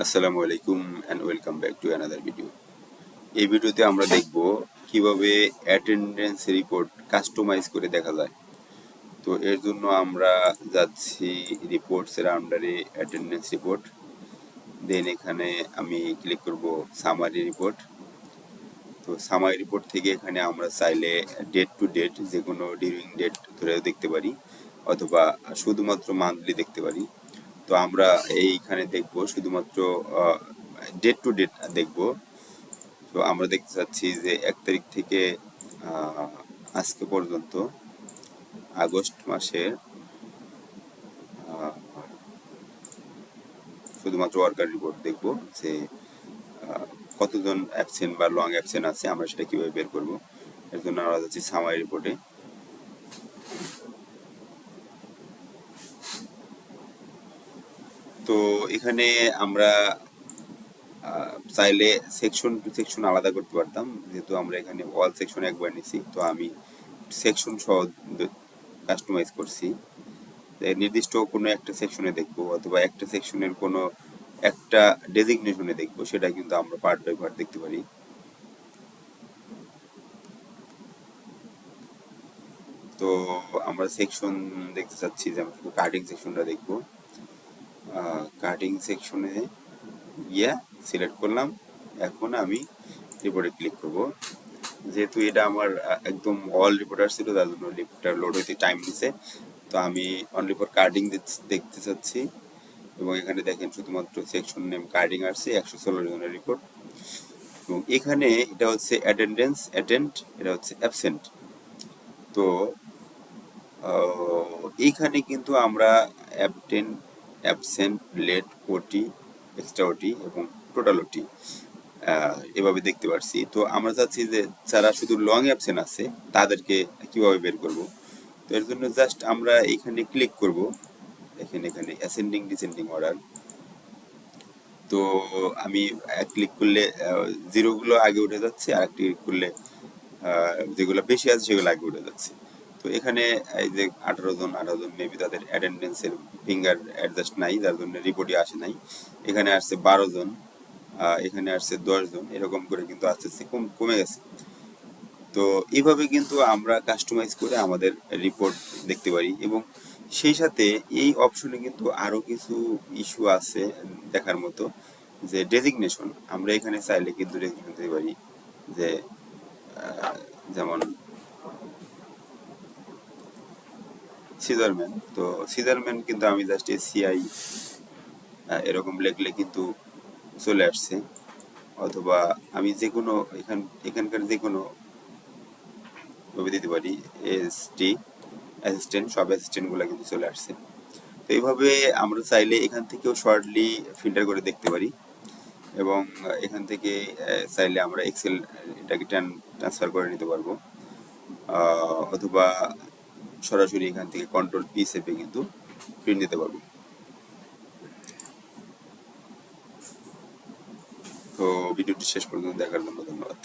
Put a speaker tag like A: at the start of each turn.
A: আসসালামু আলাইকুম and welcome back to another video. এই ভিডিওতে আমরা দেখব কিভাবে অ্যাটেন্ডেন্স রিপোর্ট কাস্টমাইজ করে দেখা যায়। তো এর জন্য আমরা যাচ্ছি রিপোর্টসের আন্ডারে অ্যাটেন্ডেন্স রিপোর্ট, দেন এখানে আমি ক্লিক করব সামারি রিপোর্ট। তো সামারি রিপোর্ট থেকে এখানে আমরা চাইলে ডেট টু ডেট যে কোনো ডিউরিং ডেট ধরেও দেখতে পারি, অথবা শুধুমাত্র মান্থলি দেখতে পারি। তো আমরা এইখানে দেখব শুধুমাত্র ডেট টু ডেট দেখব। তো আমরা দেখতে চাচ্ছি যে 1 তারিখ থেকে আজকে পর্যন্ত আগস্ট মাসের শুধুমাত্র ওয়ার্কার রিপোর্ট দেখব, যে কতজন অ্যাবসেন্ট বা লং অ্যাবসেন্ট আছে আমরা সেটা কিভাবে বের করব। এর জন্য আমরা যাচ্ছি সামারি রিপোর্টে। তো এখানে আমরা চাইলে সেকশন টু সেকশন আলাদা করতে পারতাম, যেহেতু আমরা এখানে অল সেকশন একবার নিছি। তো আমি সেকশন সহ কাস্টমাইজ করছি। নির্দিষ্ট কোনো একটা সেকশনে দেখবো অথবা একটা সেকশনের কোনো একটা ডেজিগনেশনে দেখবো, সেটা কিন্তু আমরা পার্ট বাই পার্ট দেখতে পারি। তো আমরা সেকশন দেখতে চাচ্ছি, যে আমরা শুধু কাটিং সেকশনটা দেখবো। কাটিং সেকশনে গিয়ে সিলেক্ট করলাম। এখন আমি রিপোর্টে ক্লিক করব। যেহেতু এটা আমার একদম অল রিপোর্টার ছিল, তার জন্য রিপোর্টার লোড হইতে টাইম নিছে। তো আমি অনলি ফর কাটিং দেখতে চাচ্ছি, এবং এখানে দেখেন শুধুমাত্র সেকশন নেম কার্ডিং আসছে 116 জনের রিপোর্ট। এবং এখানে এটা হচ্ছে অ্যাটেন্ডেন্স অ্যাটেন্ড, এটা হচ্ছে অ্যাবসেন্ট। তো এইখানে কিন্তু আমরা অ্যাবটেন্ট, অ্যাবসেন্ট, লেট, ওটি, এক্সট্রা ওটি এবং টোটাল ওটি এভাবে দেখতে পাচ্ছি। তো আমরা চাচ্ছি যে যারা শুধু লং অ্যাবসেন্ট আছে তাদেরকে কিভাবে বের করব। তো এর জন্য জাস্ট আমরা এখানে ক্লিক করব। দেখেন এখানে অ্যাসেন্ডিং ডিসেন্ডিং অর্ডার। তো আমি এক ক্লিক করলে জিরোগুলো আগে উঠে যাচ্ছে, আর একটি ক্লিক করলে যেগুলো বেশি আছে সেগুলো আগে উঠে যাচ্ছে। তো এখানে এই যে 18 জন মেবি তাদের অ্যাটেন্ডেন্সের ফিঙ্গার অ্যাডজাস্ট নাই, যার জন্য রিপোর্টই আসে নাই। এখানে আসছে 12 জন, এখানে আসছে 10 জন, এরকম করে কিন্তু আস্তে আস্তে কমে গেছে। তো এইভাবে কিন্তু আমরা কাস্টমাইজ করে আমাদের রিপোর্ট দেখতে পারি। এবং সেই সাথে এই অপশনে কিন্তু আরো কিছু ইস্যু আছে দেখার মতো, যে ডেজিগনেশন আমরা এখানে চাইলে কিন্তু ডেজিগনেশন দিতে পারি। যে যেমন সিজারম্যান, তো সিজারম্যান কিন্তু আমি জাস্ট এসিআই এরকম লিখলে কিন্তু চলে আসছে। অথবা আমি যে কোনো এখানকার যে কোনো ভাবে দিতে পারি, এসটি অ্যাসিস্ট্যান্ট, সব অ্যাসিস্ট্যান্টগুলো কিন্তু চলে আসছে। তো এইভাবে আমরা চাইলে এখান থেকেও শর্টলি ফিল্টার করে দেখতে পারি। এবং এখান থেকে চাইলে আমরা এক্সেল এটাকে ট্রান্সফার করে নিতে পারবো, অথবা সরাসরি এখান থেকে কন্ট্রোল পি চেপে কিন্তু প্রিন্ট দিতে পারবো। তো ভিডিওটি শেষ পর্যন্ত দেখার জন্য ধন্যবাদ।